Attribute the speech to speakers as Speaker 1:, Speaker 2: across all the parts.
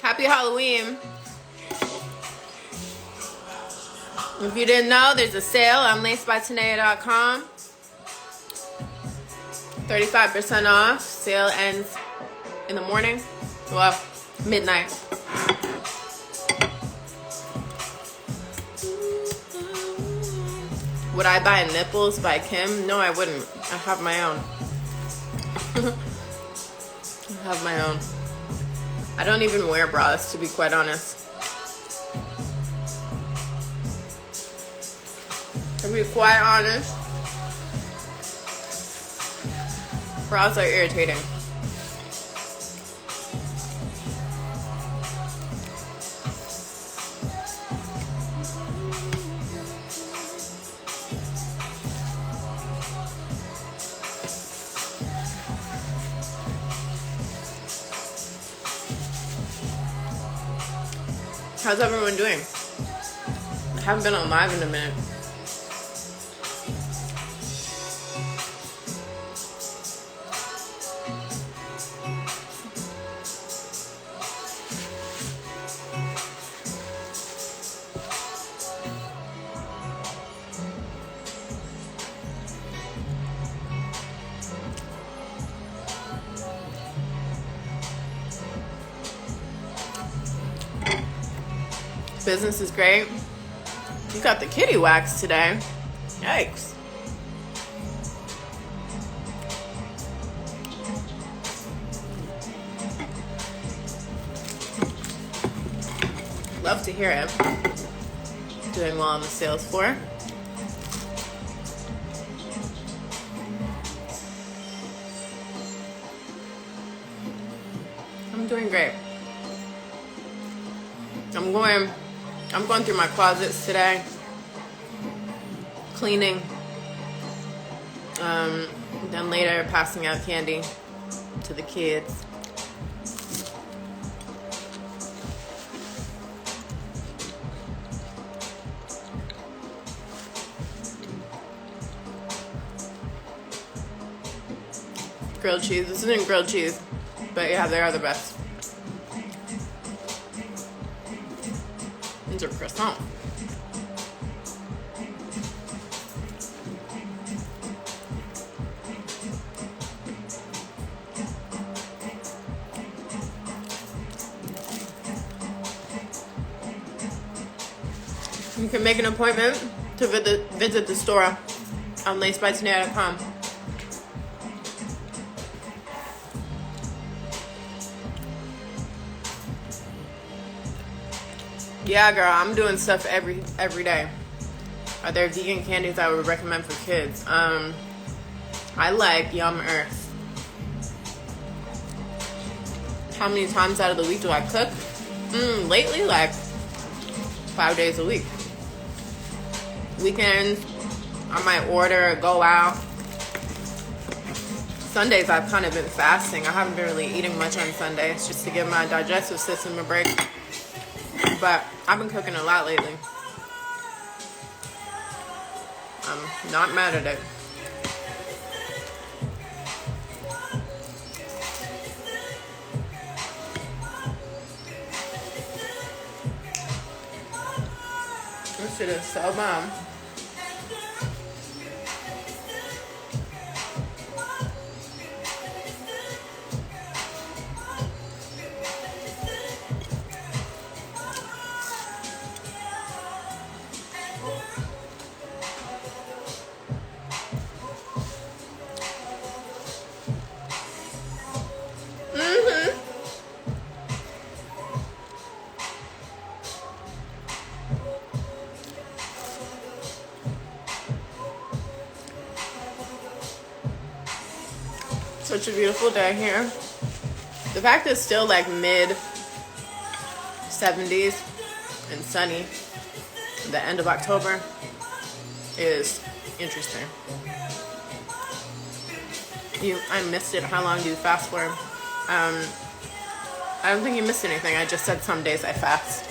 Speaker 1: Happy Halloween. If you didn't know, there's a sale on lacebytanaya.com. 35% off. Sale ends in the morning. Well, midnight. Would I buy nipples by Kim? No, I wouldn't. I have my own. I have my own. I don't even wear bras, to be quite honest. To be quite honest, bras are irritating. How's everyone doing? I haven't been on live in a minute. Business is great. You got the kitty wax today. Yikes. Love to hear it. Doing well on the sales floor. I'm doing great. I'm going through my closets today, cleaning, then later passing out candy to the kids. Grilled cheese. This isn't grilled cheese, but yeah, they are the best. These are croissant. You can make an appointment to visit the store on lacebytanaya.com. Yeah, girl, I'm doing stuff every day. Are there vegan candies I would recommend for kids? I like Yum Earth. How many times out of the week do I cook? Lately, like 5 days a week. Weekends, I might order or go out. Sundays, I've kind of been fasting. I haven't been really eating much on Sundays just to give my digestive system a break. But I've been cooking a lot lately. I'm not mad at it. This shit is so bomb. Such a beautiful day here. The fact it's still like mid 70s and sunny at the end of October is interesting. I missed it. How long do you fast for? I don't think you missed anything. I just said some days I fast.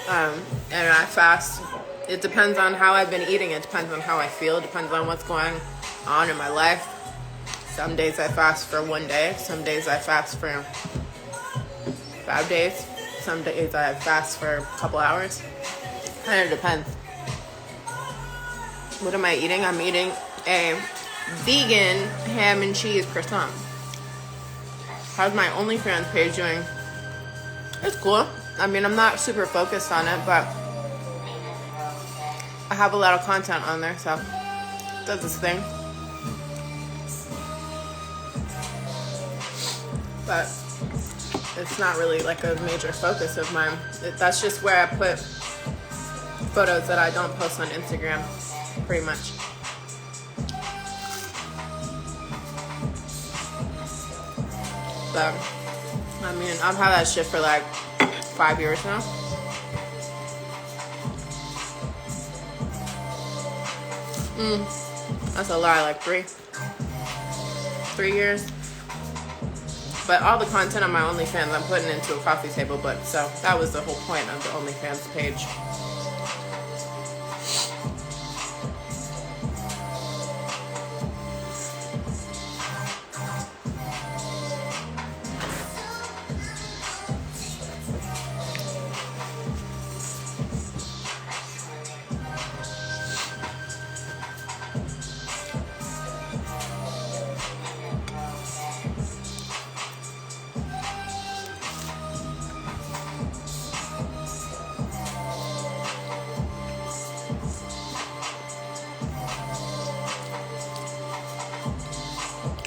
Speaker 1: And I fast. It depends on how I've been eating. It depends on how I feel. It depends on what's going on in my life. Some days I fast for 1 day. Some days I fast for 5 days. Some days I fast for a couple hours. Kind of depends. What am I eating? I'm eating a vegan ham and cheese croissant. How's my OnlyFans page doing? It's cool. I mean, I'm not super focused on it, but I have a lot of content on there, so it does this thing. But it's not really like a major focus of mine. That's just where I put photos that I don't post on Instagram, pretty much. So, I mean, I've had that shit for like 5 years now. That's a lie, like 3 years. But all the content on my OnlyFans I'm putting into a coffee table book, so that was the whole point of the OnlyFans page.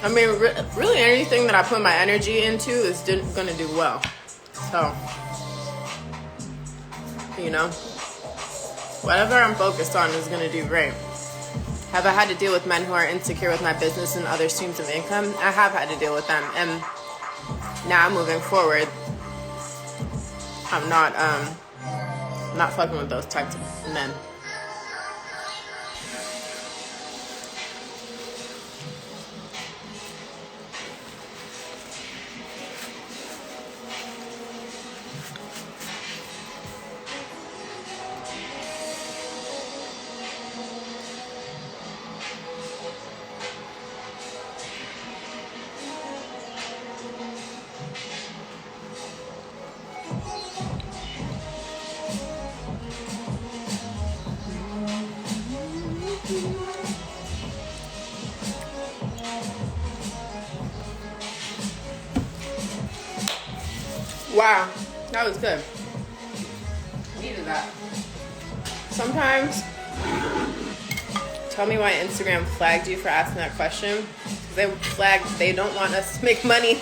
Speaker 1: I mean, really anything that I put my energy into is going to do well. So, you know, whatever I'm focused on is going to do great. Have I had to deal with men who are insecure with my business and other streams of income? I have had to deal with them. And now moving forward, I'm not fucking with those types of men. Wow, that was good. Needed that. Sometimes, tell me why Instagram flagged you for asking that question. They don't want us to make money.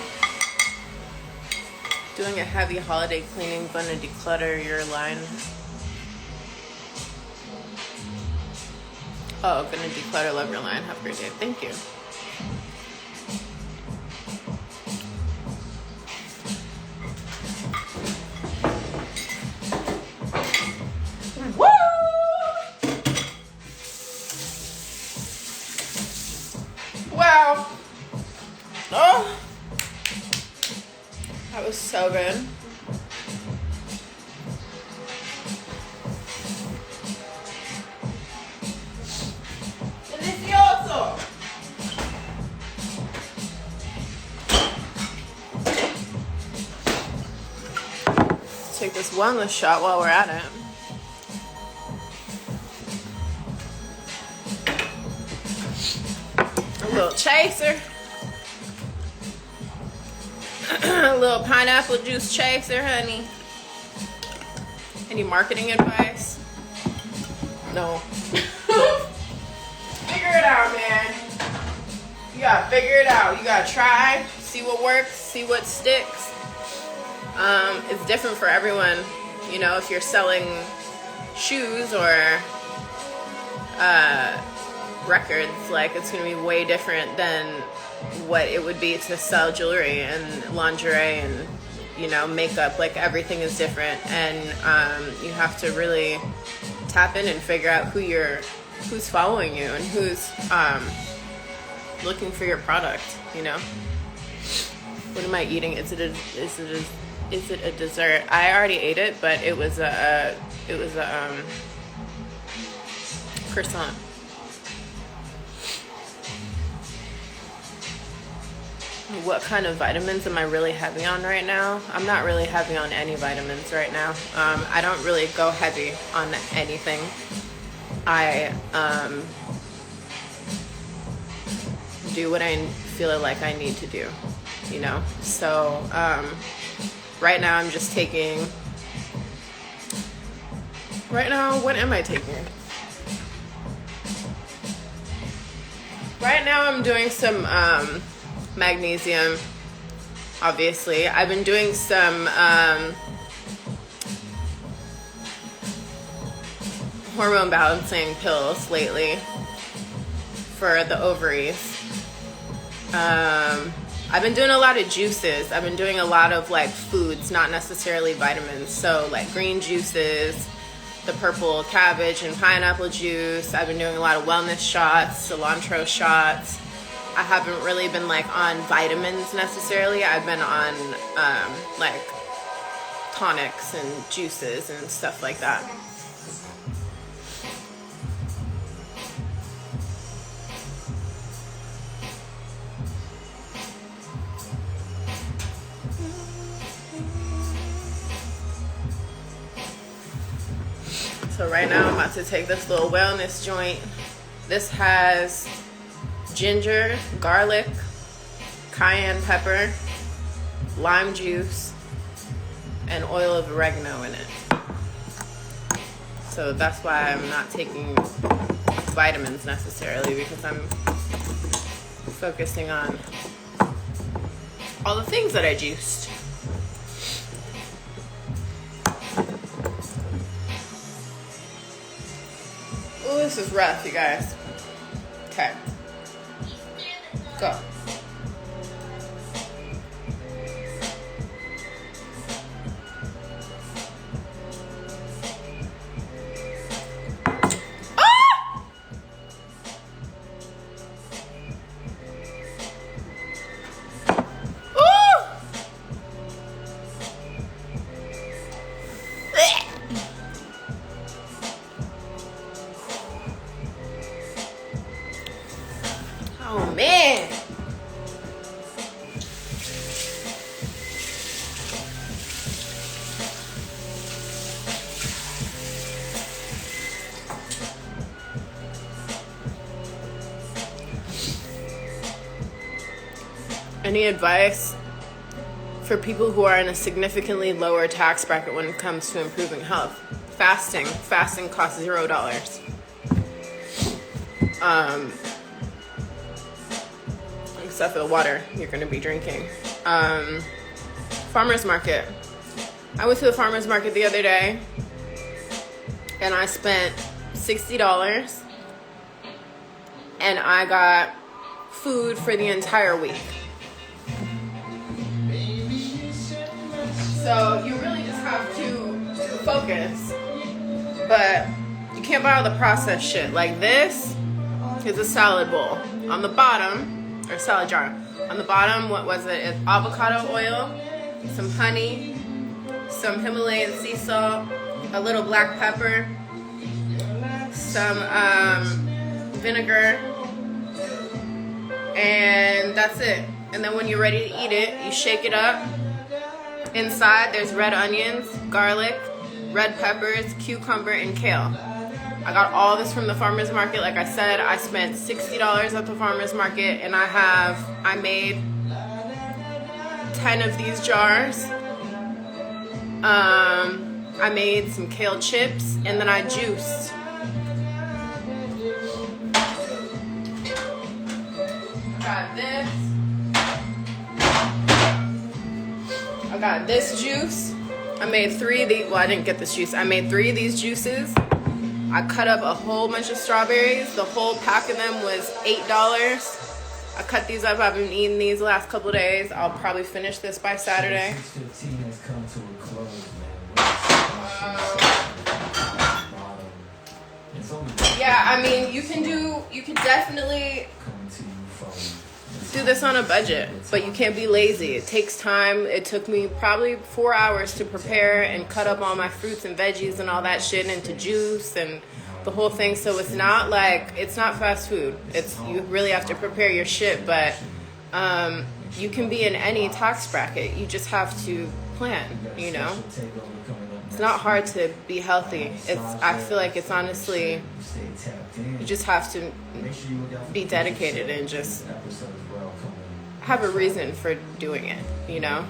Speaker 1: Doing a heavy holiday cleaning, gonna declutter your line. Oh, gonna declutter, love your line. Have a great day. Thank you. Wow. Oh, that was so good. Delicioso. Let's take this wellness shot while we're at it. A little chaser. A little pineapple juice chaser, honey. Any marketing advice? No. Figure it out, man. You gotta figure it out. You gotta try, see what works, see what sticks. It's different for everyone. You know, if you're selling shoes or records, like, it's gonna be way different than what it would be to sell jewelry and lingerie and, you know, makeup. Like, everything is different, and you have to really tap in and figure out who's following you and who's looking for your product. You know, what am I eating? Is it a dessert? I already ate it, but it was a croissant. what kind of vitamins am I really heavy on right now? I'm not really heavy on any vitamins right now. I don't really go heavy on anything. I do what I feel like I need to do, you know? So right now I'm just taking, what am I taking? Right now I'm doing some magnesium, obviously. I've been doing some hormone balancing pills lately for the ovaries. I've been doing a lot of juices. I've been doing a lot of like foods, not necessarily vitamins. So like green juices, the purple cabbage and pineapple juice. I've been doing a lot of wellness shots, cilantro shots. I haven't really been like on vitamins necessarily. I've been on like tonics and juices and stuff like that. So right now I'm about to take this little wellness joint. This has ginger, garlic, cayenne pepper, lime juice, and oil of oregano in it. So that's why I'm not taking vitamins necessarily, because I'm focusing on all the things that I juiced. Oh, this is rough, you guys. Okay. Go. Oh man. Any advice for people who are in a significantly lower tax bracket when it comes to improving health? Fasting. Fasting costs $0. Except for the water you're going to be drinking. Farmer's market. I went to the farmer's market the other day and I spent $60 and I got food for the entire week. So you really just have to focus, but you can't buy all the processed shit. Like this is a salad bowl. On the bottom, or salad jar. On the bottom, what was it? It's avocado oil, some honey, some Himalayan sea salt, a little black pepper, some vinegar, and that's it. And then when you're ready to eat it, you shake it up. Inside, there's red onions, garlic, red peppers, cucumber, and kale. I got all this from the farmer's market. Like I said, I spent $60 at the farmer's market, and I made 10 of these jars. I made some kale chips, and then I juiced. I got this juice. I made 3 of these. Well, I didn't get this juice. I made 3 of these juices. I cut up a whole bunch of strawberries. The whole pack of them was $8. I cut these up. I've been eating these the last couple of days. I'll probably finish this by Saturday. Yeah, I mean, you can definitely do this on a budget, but you can't be lazy. It takes time. It took me probably 4 hours to prepare and cut up all my fruits and veggies and all that shit into juice and the whole thing. So it's not fast food. You really have to prepare your shit, but you can be in any tax bracket. You just have to plan, you know? It's not hard to be healthy. I feel like it's honestly, you just have to be dedicated and just have a reason for doing it, you know?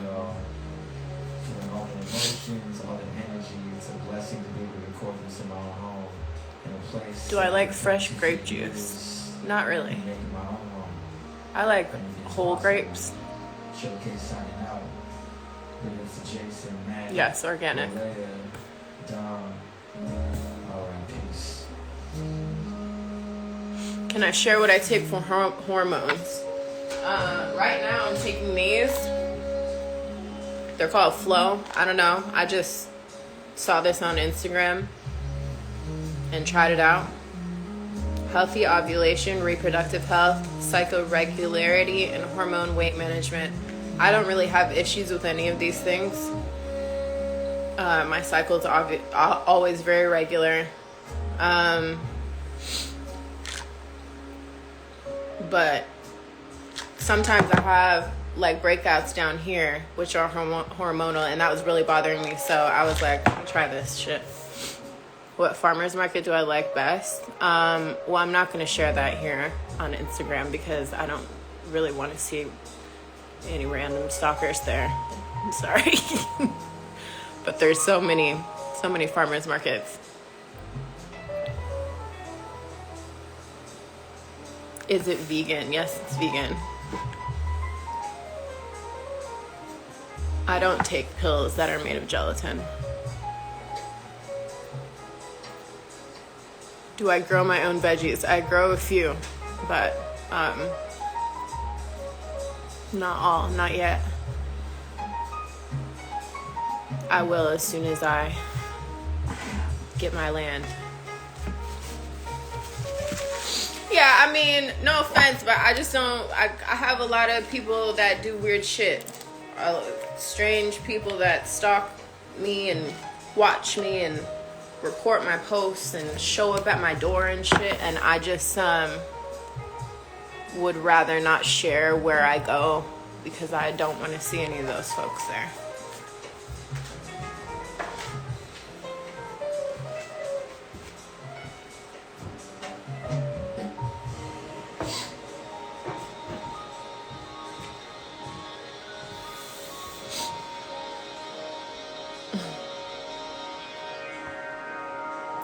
Speaker 2: All the emotions, all the energy, it's a blessing to be able to record this in my own home. In a place.
Speaker 1: Do I like fresh grape juice? Not really. I like whole grapes.
Speaker 2: Showcase signing out. It's Jason, Matt.
Speaker 1: Yes, organic.
Speaker 2: Dom. All right, peace.
Speaker 1: Can I share what I take for hormones? Right now I'm taking these. They're called Flow. I don't know. I just saw this on Instagram and tried it out. Healthy ovulation, reproductive health, psychoregularity, and hormone weight management. I don't really have issues with any of these things. My cycle's always very regular. But sometimes I have like breakouts down here, which are hormonal, and that was really bothering me. So I was like, try this shit. What farmer's market do I like best? Well, I'm not going to share that here on Instagram because I don't really want to see any random stalkers there. I'm sorry. But there's so many farmers markets. Is it vegan? Yes, it's vegan. I don't take pills that are made of gelatin. Do I grow my own veggies? I grow a few, but not all, not yet. I will as soon as I get my land. Yeah, I mean, no offense, but I just don't, I have a lot of people that do weird shit. Strange people that stalk me and watch me and report my posts and show up at my door and shit, and I just would rather not share where I go because I don't want to see any of those folks there.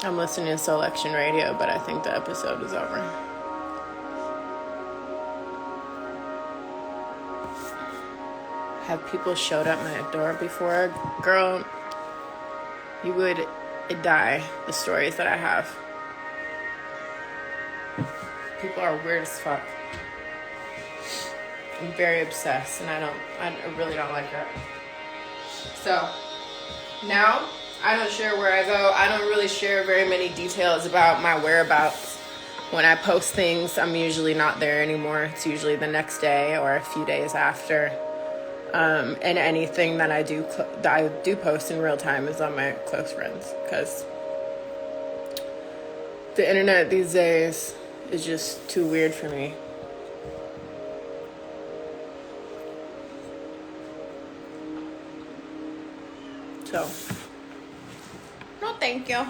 Speaker 1: I'm listening to Selection Radio, but I think the episode is over. Have people showed up my door before? Girl, you would die, the stories that I have. People are weird as fuck. I'm very obsessed, and I really don't like it. So, now, I don't share where I go. I don't really share very many details about my whereabouts. When I post things, I'm usually not there anymore. It's usually the next day or a few days after. And anything that I do post in real time is on my close friends, because the internet these days is just too weird for me. So, no, thank you.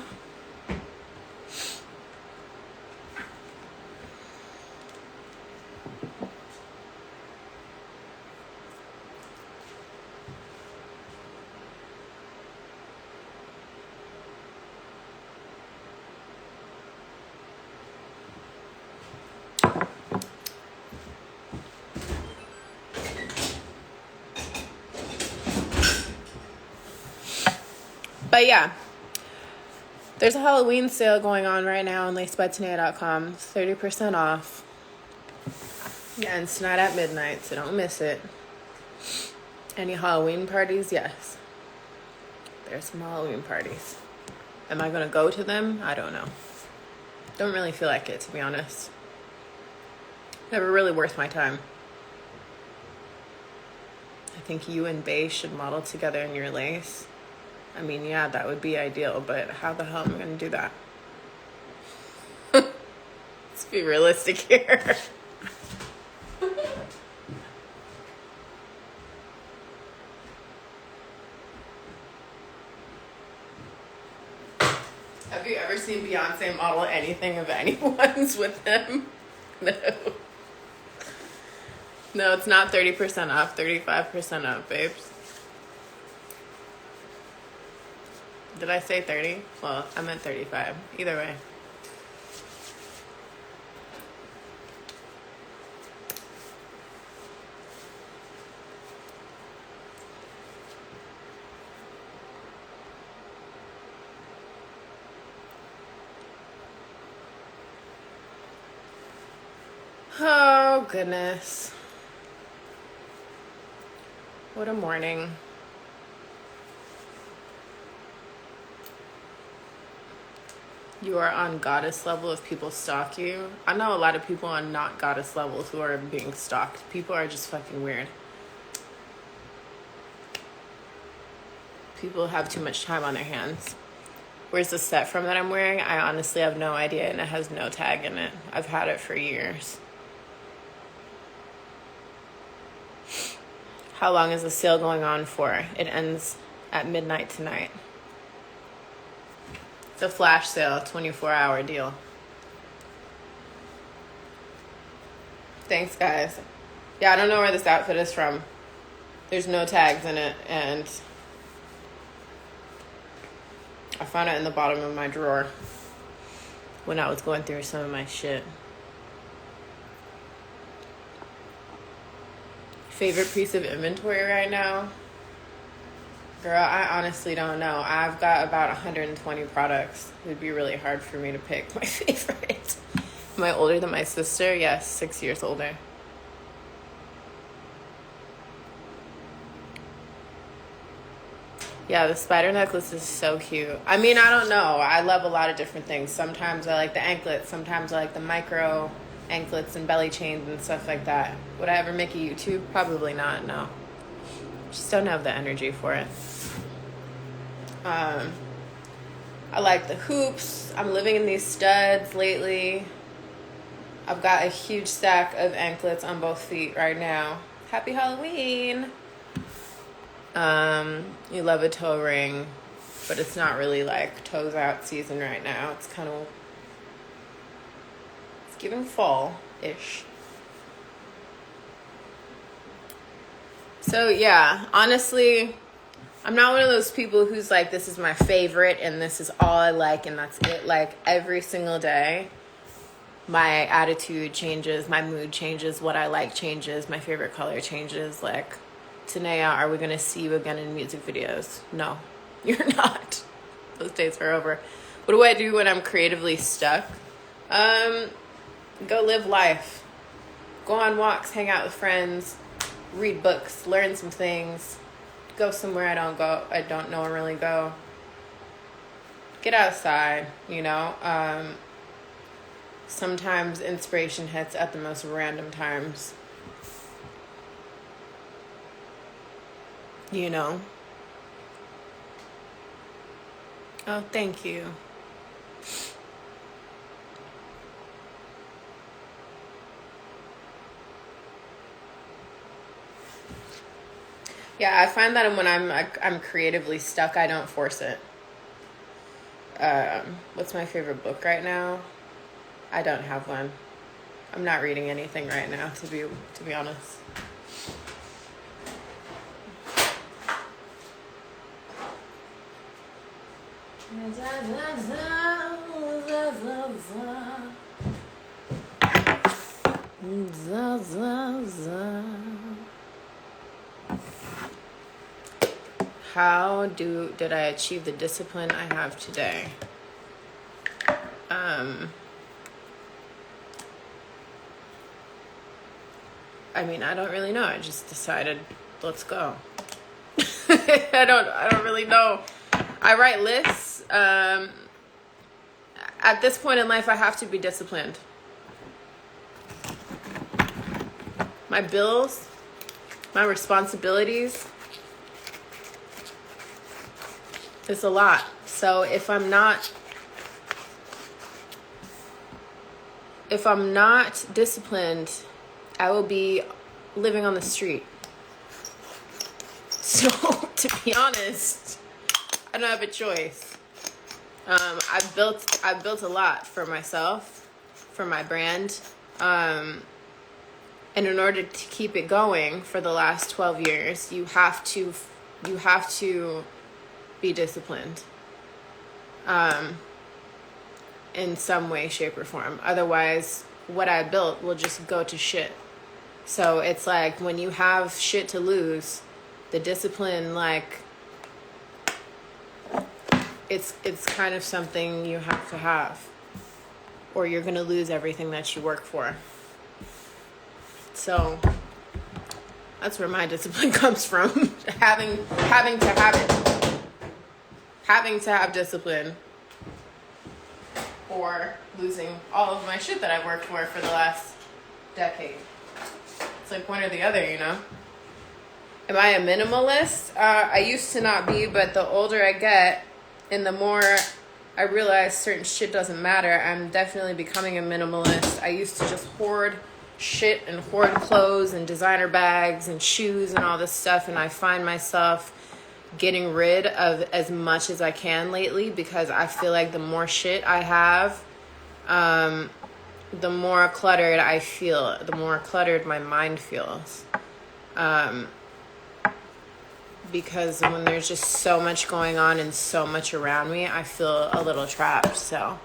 Speaker 1: But yeah, there's a Halloween sale going on right now on lacedbytanaya.com. 30% off. Yeah, and it's not at midnight, so don't miss it. Any Halloween parties? Yes. There's some Halloween parties. Am I going to go to them? I don't know. Don't really feel like it, to be honest. Never really worth my time. I think you and Bae should model together in your lace. I mean, yeah, that would be ideal, but how the hell am I going to do that? Let's be realistic here. seen Beyonce model anything of anyone's with him. No. No, it's not 30% off, 35% off, babes. Did I say 30? Well, I meant 35. Either way. Oh, goodness. What a morning. You are on goddess level if people stalk you. I know a lot of people on not goddess levels who are being stalked. People are just fucking weird. People have too much time on their hands. Where's the set from that I'm wearing? I honestly have no idea, and it has no tag in it. I've had it for years. How long is the sale going on for? It ends at midnight tonight. It's a flash sale, 24-hour deal. Thanks, guys. Yeah, I don't know where this outfit is from. There's no tags in it, and I found it in the bottom of my drawer when I was going through some of my shit. Favorite piece of inventory right now? Girl, I honestly don't know. I've got about 120 products. It would be really hard for me to pick my favorite. Am I older than my sister? Yes, 6 years older. Yeah, the spider necklace is so cute. I mean, I don't know. I love a lot of different things. Sometimes I like the anklets. Sometimes I like the micro anklets and belly chains and stuff like that. Would I ever make a YouTube? Probably not, no. Just don't have the energy for it. I like the hoops. I'm living in these studs lately. I've got a huge stack of anklets on both feet right now. Happy Halloween. You love a toe ring, but it's not really like toes out season right now. It's kind of, it's giving fall-ish. So yeah, honestly, I'm not one of those people who's like, this is my favorite and this is all I like and that's it. Like every single day, my attitude changes, my mood changes, what I like changes, my favorite color changes. Like, Tanaya, are we going to see you again in music videos? No, you're not. Those days are over. What do I do when I'm creatively stuck? Go live life. Go on walks, hang out with friends, read books, learn some things, go somewhere I don't know really go. Get outside, you know. Sometimes inspiration hits at the most random times. You know. Oh, thank you. Yeah, I find that when I'm creatively stuck, I don't force it. What's my favorite book right now? I don't have one. I'm not reading anything right now, to be honest. How did I achieve the discipline I have today? I mean, I don't really know. I just decided, let's go. I don't really know. I write lists. At this point in life, I have to be disciplined. My bills, my responsibilities, it's a lot. So if I'm not disciplined, I will be living on the street. So to be honest, I don't have a choice. I've built a lot for myself, for my brand. And in order to keep it going for the last 12 years, you have to be disciplined. In some way, shape, or form. Otherwise, what I built will just go to shit. So it's like when you have shit to lose, the discipline, like, it's kind of something you have, or you're gonna lose everything that you work for. So that's where my discipline comes from. having to have it, having to have discipline, or losing all of my shit that I've worked for the last decade. It's like one or the other, you know? Am I a minimalist? I used to not be, but the older I get and the more I realize certain shit doesn't matter, I'm definitely becoming a minimalist. I used to just hoard shit and hoard clothes and designer bags and shoes and all this stuff, and I find myself getting rid of as much as I can lately because I feel like the more shit I have, the more cluttered I feel, the more cluttered my mind feels. Because when there's just so much going on and so much around me, I feel a little trapped. So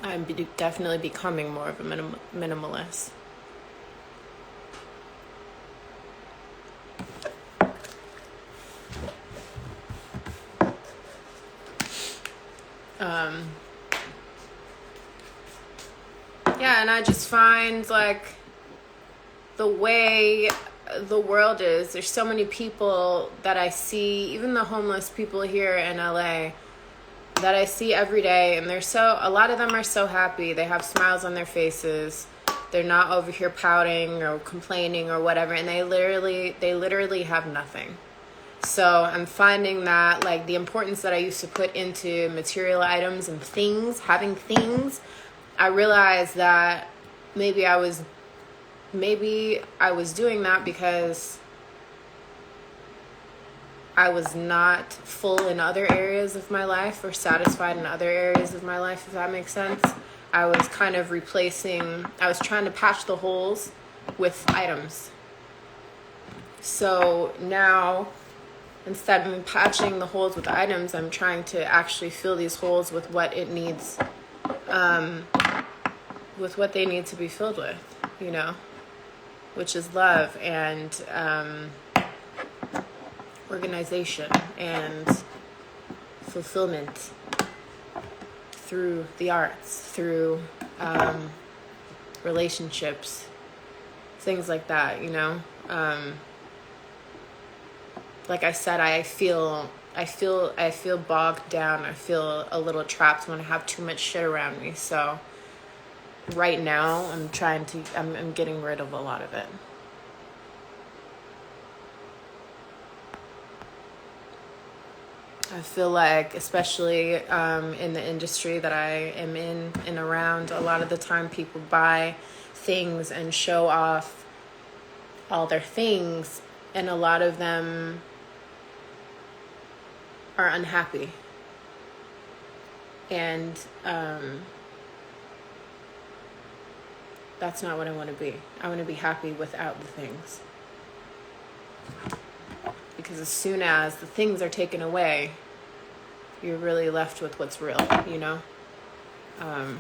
Speaker 1: I'm definitely becoming more of a minimalist. Yeah, and I just find, like, the way the world is, there's so many people that I see, even the homeless people here in LA, that I see every day, and a lot of them are so happy. They have smiles on their faces. They're not over here pouting or complaining or whatever, and they literally have nothing. So I'm finding that, like, the importance that I used to put into material items and things, having things, I realized that maybe I was doing that because I was not full in other areas of my life or satisfied in other areas of my life, if that makes sense. I was kind of I was trying to patch the holes with items. So now, instead of patching the holes with items, I'm trying to actually fill these holes with what it needs, with what they need to be filled with, you know, which is love and organization and fulfillment through the arts, through relationships, things like that, you know. Like I said, I feel bogged down. I feel a little trapped when I have too much shit around me. So right now I'm getting rid of a lot of it. I feel like, especially in the industry that I am in and around, a lot of the time people buy things and show off all their things, and a lot of them are unhappy. And that's not what I want to be. I want to be happy without the things. Because as soon as the things are taken away, you're really left with what's real, you know? And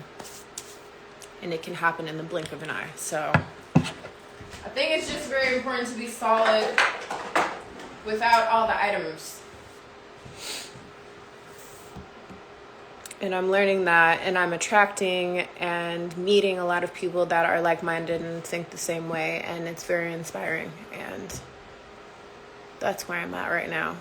Speaker 1: it can happen in the blink of an eye. So I think it's just very important to be solid without all the items. And I'm learning that, and I'm attracting and meeting a lot of people that are like-minded and think the same way, and it's very inspiring, and that's where I'm at right now.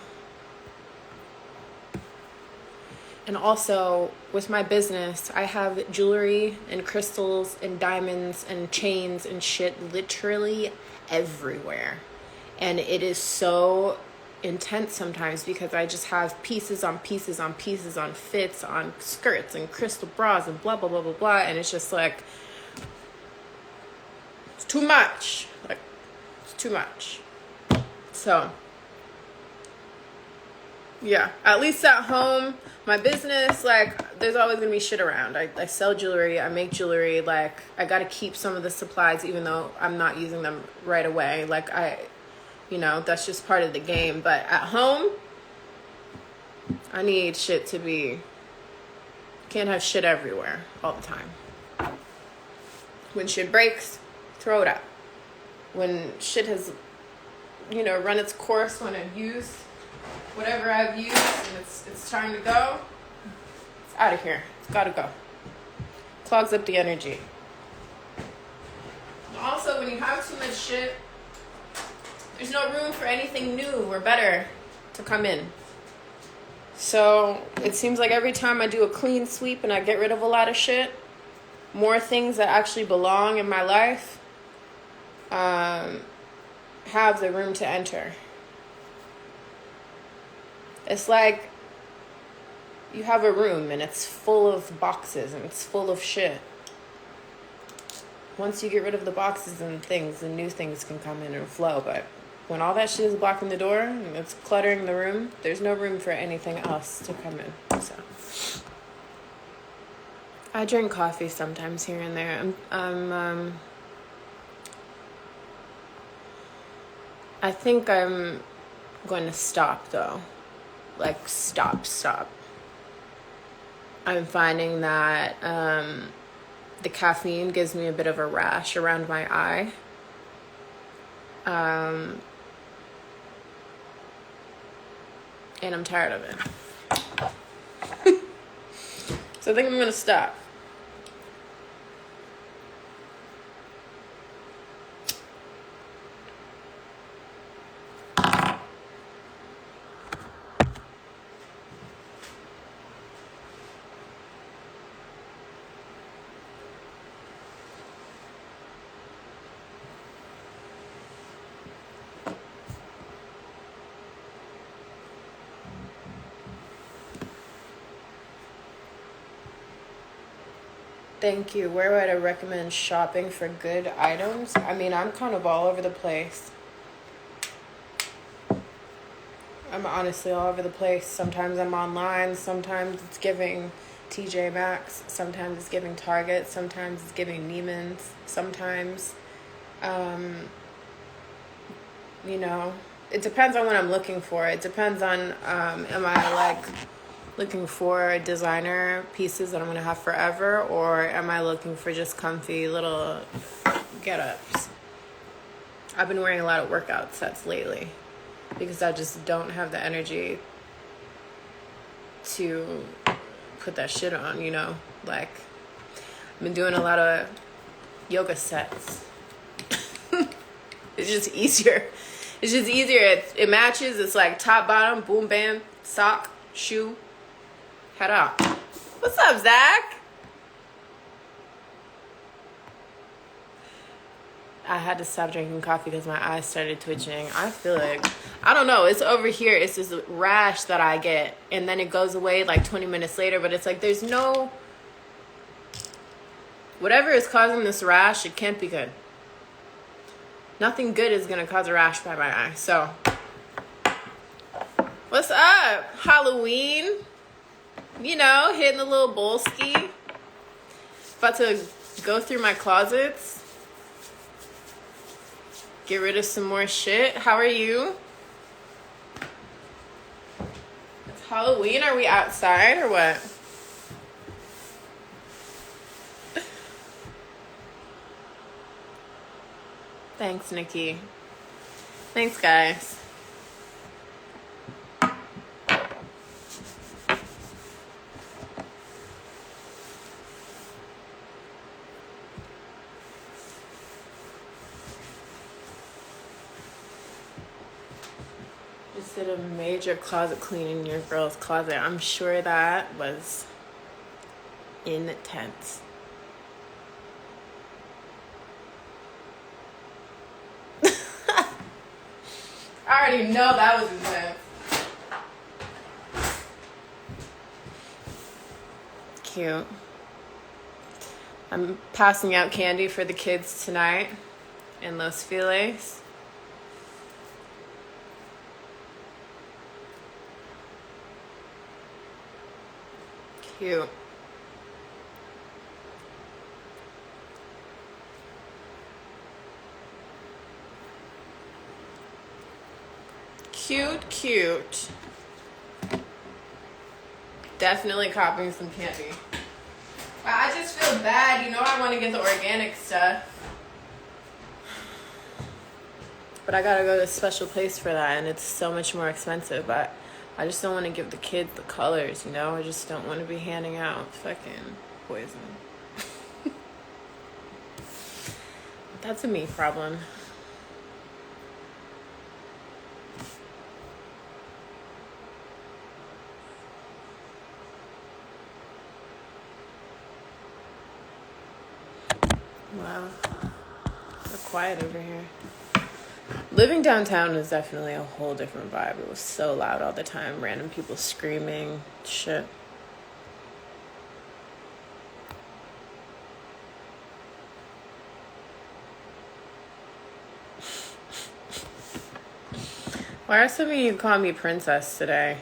Speaker 1: And also, with my business, I have jewelry and crystals and diamonds and chains and shit literally everywhere. And it is so intense sometimes because I just have pieces on pieces on pieces on fits on skirts and crystal bras and blah, blah, blah, blah, blah. And it's just like, it's too much. Like, it's too much. So Yeah, at least at home, my business, like, there's always gonna be shit around. I sell jewelry, I make jewelry, like, I gotta keep some of the supplies even though I'm not using them right away. Like, that's just part of the game. But at home, I need shit to be, can't have shit everywhere all the time. When shit breaks, throw it out. When shit has, run its course, when I've used whatever I've used and it's time to go, it's out of here. It's gotta go. Clogs up the energy. Also, when you have too much shit, there's no room for anything new or better to come in. So it seems like every time I do a clean sweep and I get rid of a lot of shit, more things that actually belong in my life have the room to enter. It's like you have a room and it's full of boxes and it's full of shit. Once you get rid of the boxes and things, the new things can come in and flow. But when all that shit is blocking the door and it's cluttering the room, there's no room for anything else to come in. So I drink coffee sometimes here and there. I think I'm going to stop though. Like, stop. I'm finding that the caffeine gives me a bit of a rash around my eye. And I'm tired of it. So I think I'm going to stop. Thank you. Where would I recommend shopping for good items? I mean, I'm kind of all over the place. I'm honestly all over the place. Sometimes I'm online. Sometimes it's giving TJ Maxx. Sometimes it's giving Target. Sometimes it's giving Neiman's. Sometimes, it depends on what I'm looking for. It depends on, am I like looking for designer pieces that I'm going to have forever, or am I looking for just comfy little get-ups? I've been wearing a lot of workout sets lately because I just don't have the energy to put that shit on, Like, I've been doing a lot of yoga sets. It's just easier. It matches. It's like top, bottom, boom, bam, sock, shoe, head out. What's up, Zach? I had to stop drinking coffee because my eyes started twitching. I feel like, I don't know, it's over here. It's this rash that I get, and then it goes away like 20 minutes later, but it's like there's no, whatever is causing this rash, it can't be good. Nothing good is going to cause a rash by my eye. So, what's up? Halloween. Hitting a little bowl ski. About to go through my closets. Get rid of some more shit. How are you? It's Halloween. Are we outside or what? Thanks, Nikki. Thanks, guys. Just did a major closet clean in your girl's closet. I'm sure that was intense. I already know that was intense. Cute. I'm passing out candy for the kids tonight in Los Feliz. Cute. Cute, cute. Definitely copying some candy. I just feel bad. You know I want to get the organic stuff. But I gotta go to a special place for that, and it's so much more expensive. But I just don't want to give the kids the colors, you know? I just don't want to be handing out fucking poison. That's a me problem. Wow. So quiet over here. Living downtown is definitely a whole different vibe. It was so loud all the time. Random people screaming. Shit. Why are some of you calling me princess today?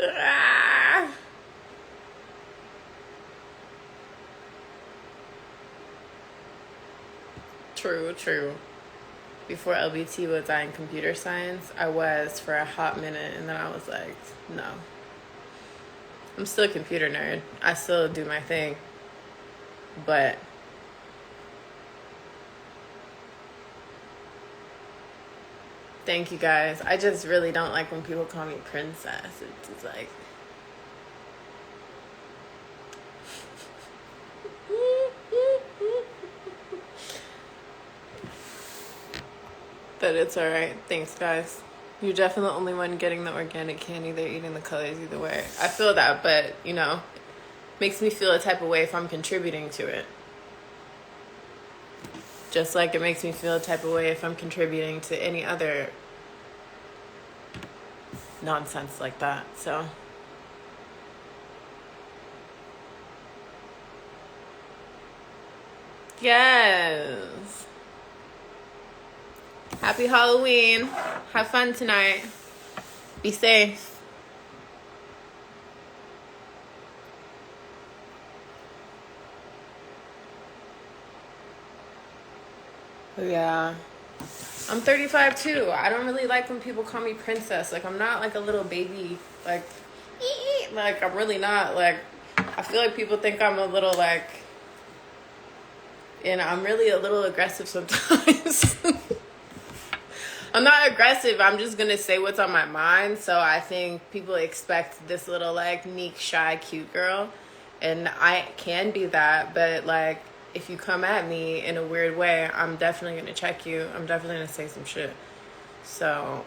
Speaker 1: Ah. True, true. Before LBT was I in computer science, I was for a hot minute, and then I was like, no. I'm still a computer nerd. I still do my thing. But thank you guys. I just really don't like when people call me princess. It's just like but it's alright. Thanks guys. You're definitely the only one getting the organic candy. They're eating the colors either way. I feel that, but you know, makes me feel a type of way if I'm contributing to it. Just like it makes me feel a type of way if I'm contributing to any other nonsense like that. So yes. Happy Halloween. Have fun tonight. Be safe. Yeah. I'm 35 too. I don't really like when people call me princess. Like, I'm not like a little baby. Like, like I'm really not. Like, I feel like people think I'm a little like, and I'm really a little aggressive sometimes. I'm not aggressive. I'm just going to say what's on my mind. So I think people expect this little like meek, shy, cute girl. And I can be that. But like, if you come at me in a weird way, I'm definitely going to check you. I'm definitely going to say some shit. So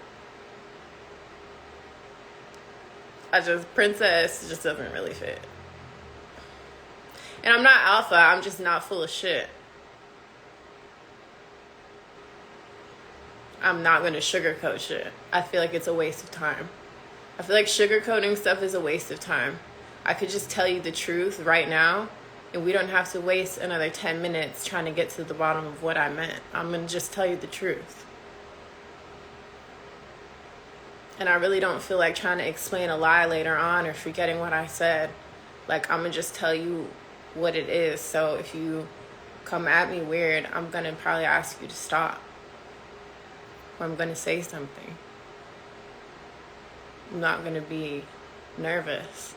Speaker 1: princess just doesn't really fit. And I'm not alpha. I'm just not full of shit. I'm not going to sugarcoat shit. I feel like it's a waste of time. I feel like sugarcoating stuff is a waste of time. I could just tell you the truth right now, and we don't have to waste another 10 minutes trying to get to the bottom of what I meant. I'm going to just tell you the truth. And I really don't feel like trying to explain a lie later on or forgetting what I said. Like, I'm going to just tell you what it is. So if you come at me weird, I'm going to probably ask you to stop. Or I'm going to say something. I'm not going to be nervous.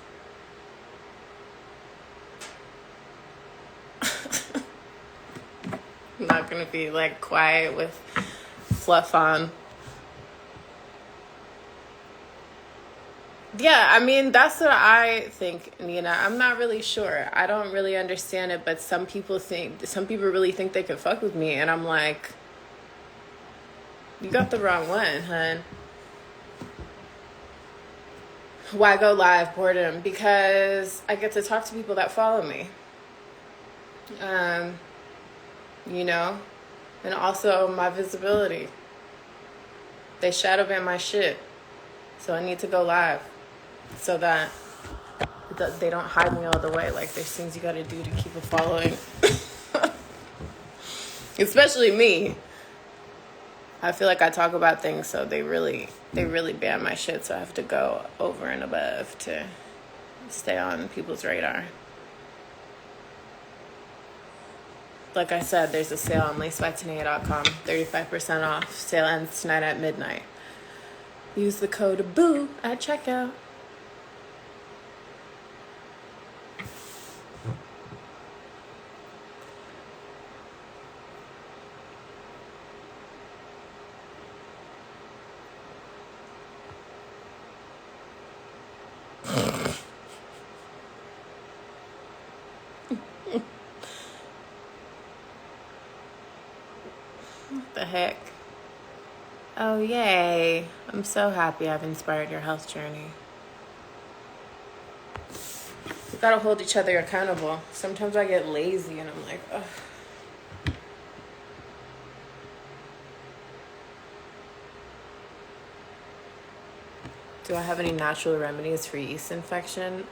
Speaker 1: I'm not going to be like quiet with fluff on. Yeah, I mean, that's what I think, Nina. I'm not really sure. I don't really understand it, but some people really think they could fuck with me, and I'm like, you got the wrong one, hun. Why go live? Boredom. Because I get to talk to people that follow me. You know? And also my visibility. They shadow ban my shit. So I need to go live. So that they don't hide me all the way. Like, there's things you gotta do to keep a following. Especially me. I feel like I talk about things, so they really ban my shit. So I have to go over and above to stay on people's radar. Like I said, there's a sale on lacebystanae.com, 35% off. Sale ends tonight at midnight. Use the code BOO at checkout. What the heck? Oh, yay. I'm so happy I've inspired your health journey. We gotta hold each other accountable. Sometimes I get lazy and I'm like, ugh. Do I have any natural remedies for yeast infection?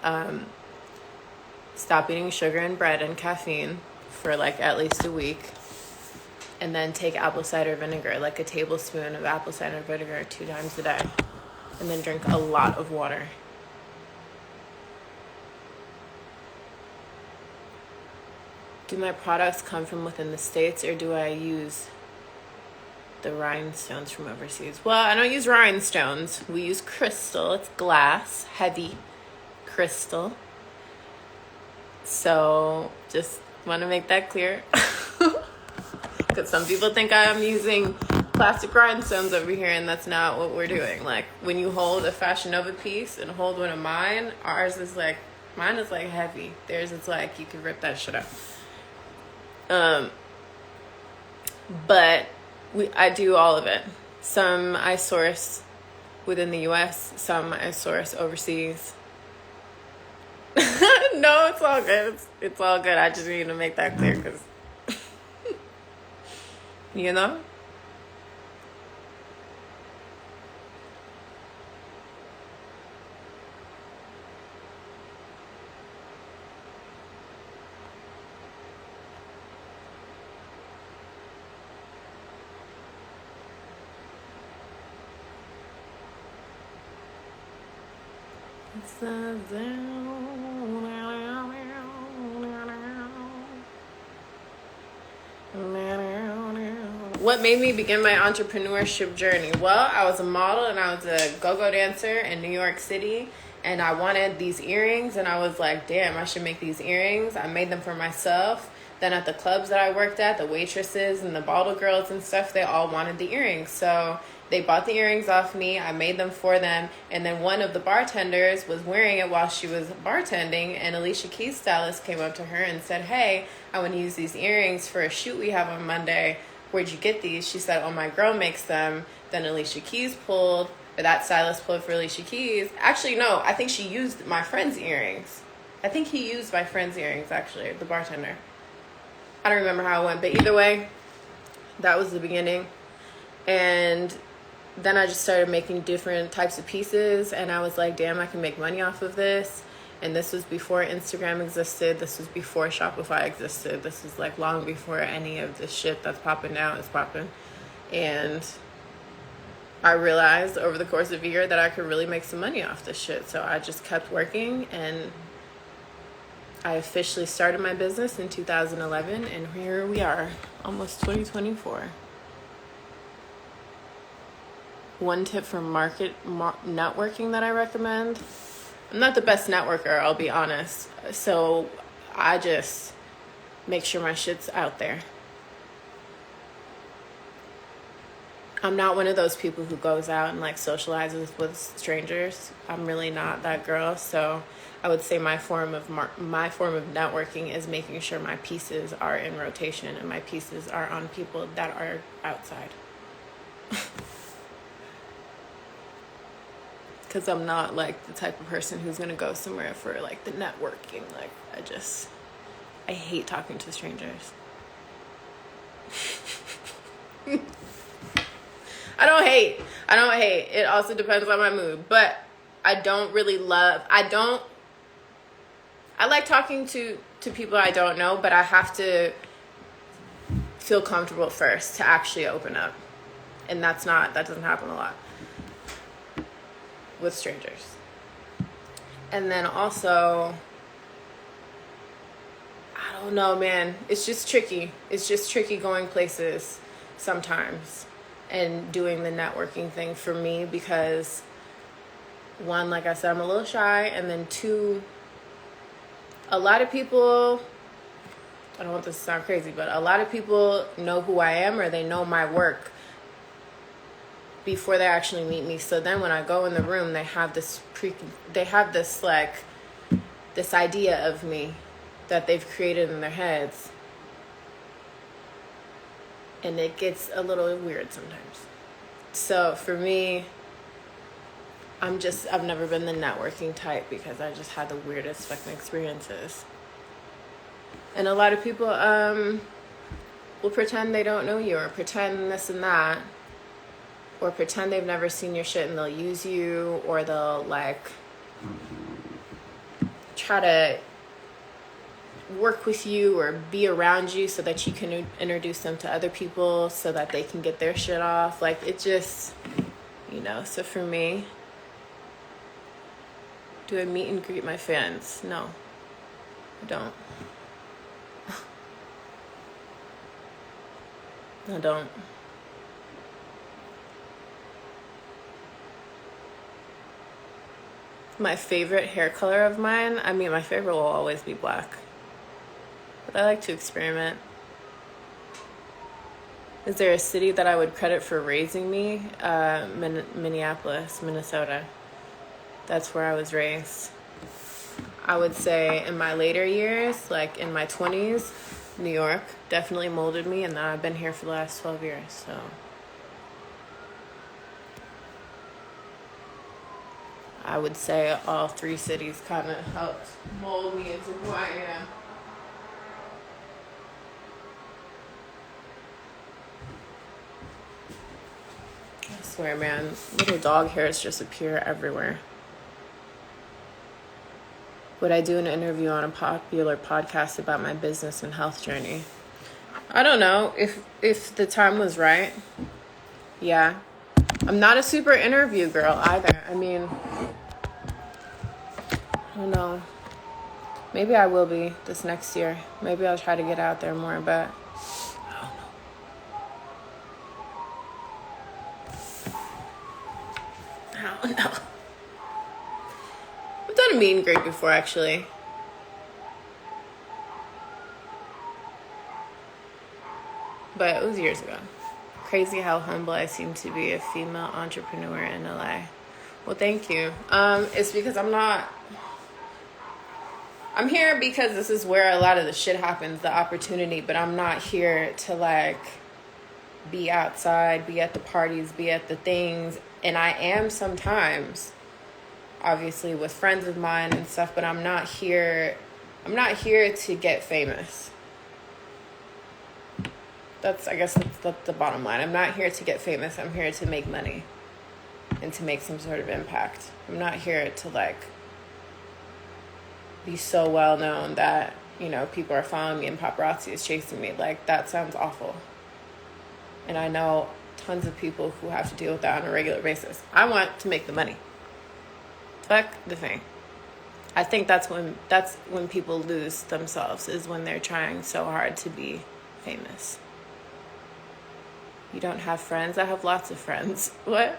Speaker 1: Stop eating sugar and bread and caffeine for like at least a week. And then take apple cider vinegar, like a tablespoon of apple cider vinegar 2 times a day. And then drink a lot of water. Do my products come from within the States, or do I use the rhinestones from overseas? Well, I don't use rhinestones. We use crystal. It's glass, heavy crystal. So just want to make that clear. Because some people think I'm using plastic rhinestones over here, and that's not what we're doing. Like, when you hold a Fashion Nova piece and hold one of mine, mine is like heavy. Theirs is like, you can rip that shit up. But I do all of it. Some I source within the US, some I source overseas. No, it's all good. It's all good. I just need to make that clear because, you know? What made me begin my entrepreneurship journey? Well, I was a model and I was a go-go dancer in New York City, and I wanted these earrings, and I was like, damn, I should make these earrings. I made them for myself. Then at the clubs that I worked at, the waitresses and the bottle girls and stuff, they all wanted the earrings. So they bought the earrings off me. I made them for them. And then one of the bartenders was wearing it while she was bartending. And Alicia Keys' stylist came up to her and said, hey, I want to use these earrings for a shoot we have on Monday. Where'd you get these? She said, oh, my girl makes them. Then Alicia Keys that stylist pulled for Alicia Keys. Actually, no, I think she used my friend's earrings. I think he used my friend's earrings, actually, the bartender. I don't remember how it went, but either way, that was the beginning. And then I just started making different types of pieces, and I was like, damn, I can make money off of this. And this was before Instagram existed. This was before Shopify existed. This was like long before any of this shit that's popping now is popping. And I realized over the course of a year that I could really make some money off this shit. So I just kept working, and I officially started my business in 2011, and here we are, almost 2024. One tip for networking that I recommend. I'm not the best networker, I'll be honest. So I just make sure my shit's out there. I'm not one of those people who goes out and like socializes with strangers. I'm really not that girl. So I would say my form of networking is making sure my pieces are in rotation and my pieces are on people that are outside. Because I'm not like the type of person who's gonna go somewhere for like the networking. Like I hate talking to strangers. I don't hate. It also depends on my mood. But I like talking to people I don't know, but I have to feel comfortable first to actually open up. And that doesn't happen a lot with strangers. And then also, I don't know, man. It's just tricky. It's just tricky going places sometimes and doing the networking thing for me because, one, like I said, I'm a little shy. And then two, a lot of people, I don't want this to sound crazy, but a lot of people know who I am or they know my work before they actually meet me. So then when I go in the room, they have this this idea of me that they've created in their heads. And it gets a little weird sometimes. So for me, I've never been the networking type because I just had the weirdest fucking experiences. And a lot of people will pretend they don't know you or pretend this and that. Or pretend they've never seen your shit and they'll use you, or they'll like try to work with you or be around you so that you can introduce them to other people so that they can get their shit off. Like it just, so for me, do I meet and greet my fans? No, I don't. I don't. My favorite hair color of mine, my favorite will always be black. But I like to experiment. Is there a city that I would credit for raising me? Minneapolis, Minnesota. That's where I was raised. I would say in my later years, like in my 20s, New York definitely molded me, and I've been here for the last 12 years, so. I would say all three cities kind of helped mold me into who I am. I swear, man, little dog hairs just appear everywhere. Would I do an interview on a popular podcast about my business and health journey? I don't know. If the time was right, yeah. I'm not a super interview girl either. I don't know. Maybe I will be this next year. Maybe I'll try to get out there more, but I don't know. I've done a meet and greet before, actually. But it was years ago. Crazy how humble I seem to be, a female entrepreneur in LA. Well, thank you. It's because I'm here because this is where a lot of the shit happens, the opportunity, but I'm not here to be outside, be at the parties, be at the things. And I am sometimes, obviously with friends of mine and stuff, but I'm not here to get famous. I guess that's the bottom line. I'm not here to get famous. I'm here to make money and to make some sort of impact. I'm not here to be so well known that, people are following me and paparazzi is chasing me. That sounds awful. And I know tons of people who have to deal with that on a regular basis. I want to make the money. Fuck the fame. I think that's when people lose themselves, is when they're trying so hard to be famous. You don't have friends? I have lots of friends. What?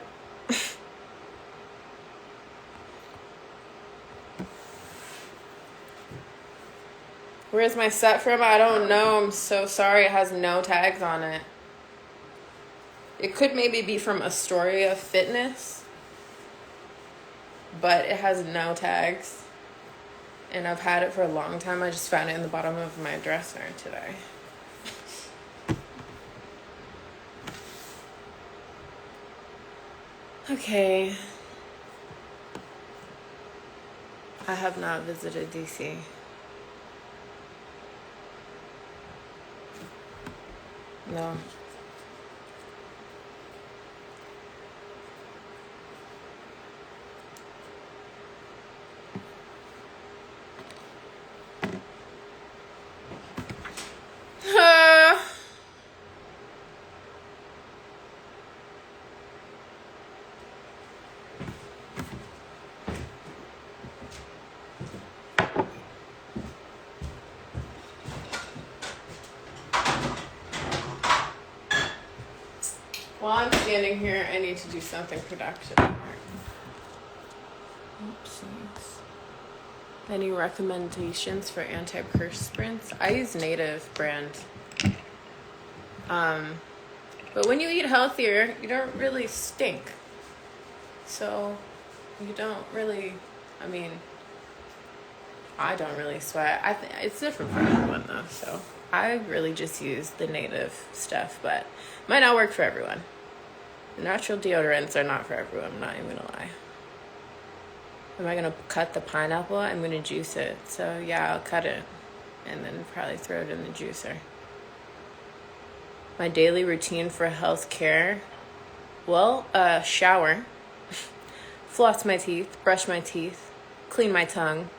Speaker 1: Where's my set from? I don't know. I'm so sorry. It has no tags on it. It could maybe be from Astoria Fitness, but it has no tags. And I've had it for a long time. I just found it in the bottom of my dresser today. Okay. I have not visited DC. No. standing here, I need to do something productive. Oopsies. Any recommendations for antiperspirants? I use Native brand. But when you eat healthier, you don't really stink. So you don't really, I mean, I don't really sweat. It's different for everyone though, so I really just use the Native stuff, but might not work for everyone. Natural deodorants are not for everyone, I'm not even gonna lie. Am I gonna cut the pineapple? I'm gonna juice it. So yeah, I'll cut it and then probably throw it in the juicer. My daily routine for health care, well, shower, floss my teeth, brush my teeth, clean my tongue,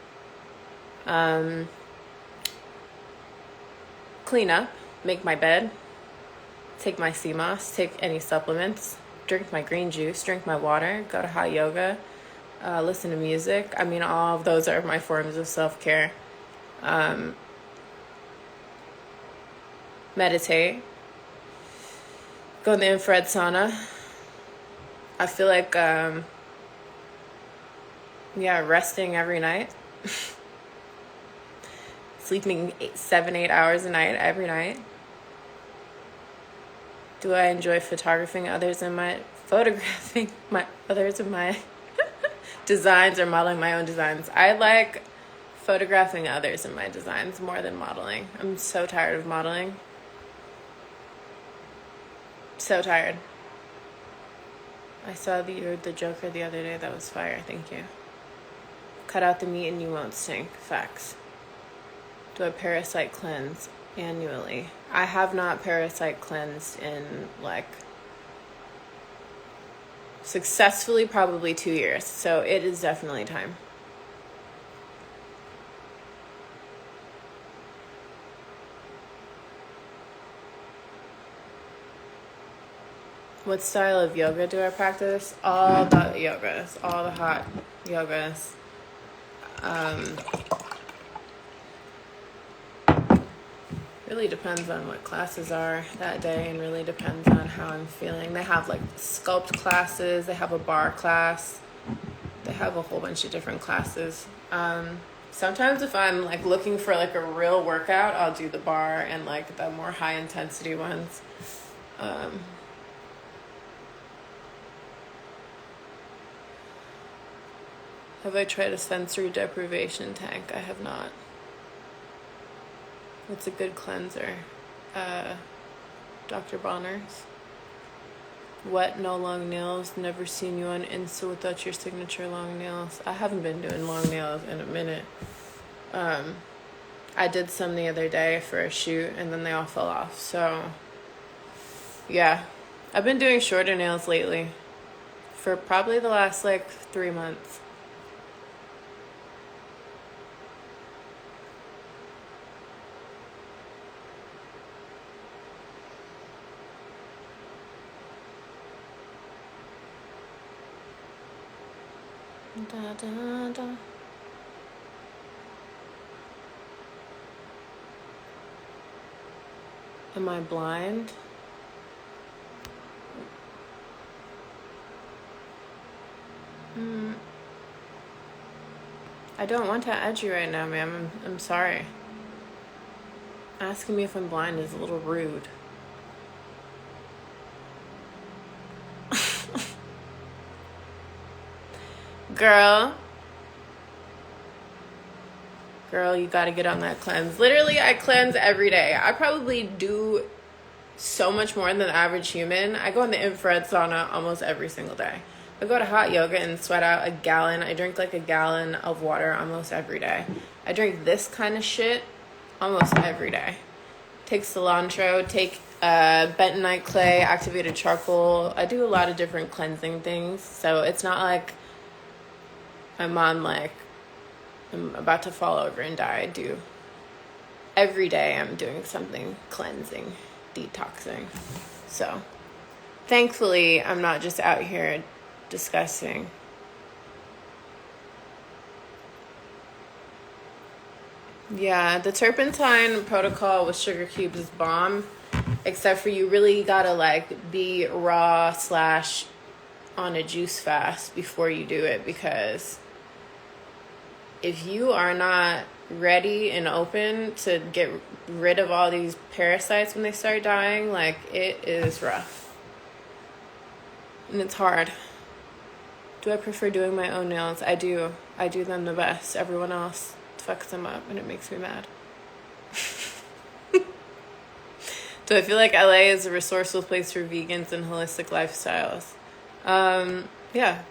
Speaker 1: clean up, make my bed, take my sea moss, take any supplements, drink my green juice, drink my water, go to hot yoga, listen to music. I mean, all of those are my forms of self-care. Meditate, go in the infrared sauna. I feel like, resting every night. Sleeping 7-8 hours a night, every night. Do I enjoy photographing others in my designs or modeling my own designs? I like photographing others in my designs more than modeling. I'm so tired of modeling. So tired. I saw the Joker the other day. That was fire. Thank you. Cut out the meat and you won't stink. Facts. Do I parasite cleanse annually? I have not parasite cleansed in successfully probably 2 years. So it is definitely time. What style of yoga do I practice? All the yogas, all the hot yogas. Really depends on what classes are that day and really depends on how I'm feeling. They have sculpt classes, they have a bar class, they have a whole bunch of different classes. Sometimes if I'm looking for a real workout, I'll do the bar and the more high intensity ones. Have I tried a sensory deprivation tank? I have not. What's a good cleanser? Dr. Bonner's. Wet, no long nails. Never seen you on Insta without your signature long nails. I haven't been doing long nails in a minute. I did some the other day for a shoot and then they all fell off. So, yeah. I've been doing shorter nails lately for probably the last 3 months. Da, da, da. Am I blind? I don't want to add you right now, ma'am. I'm sorry. Asking me if I'm blind is a little rude. Girl, you gotta get on that cleanse. Literally, I cleanse every day. I probably do so much more than the average human. I go in the infrared sauna almost every single day. I go to hot yoga and sweat out a gallon. I drink a gallon of water almost every day. I drink this kind of shit almost every day. Take cilantro, take bentonite clay, activated charcoal. I do a lot of different cleansing things. So it's not like I'm on I'm about to fall over and die. I do. Every day I'm doing something cleansing, detoxing. So thankfully I'm not just out here disgusting. Yeah, the turpentine protocol with sugar cubes is bomb. Except for you really gotta like be raw / on a juice fast before you do it, because if you are not ready and open to get rid of all these parasites when they start dying, like, it is rough. And it's hard. Do I prefer doing my own nails? I do. I do them the best. Everyone else fucks them up and it makes me mad. Do I feel like LA is a resourceful place for vegans and holistic lifestyles? Yeah.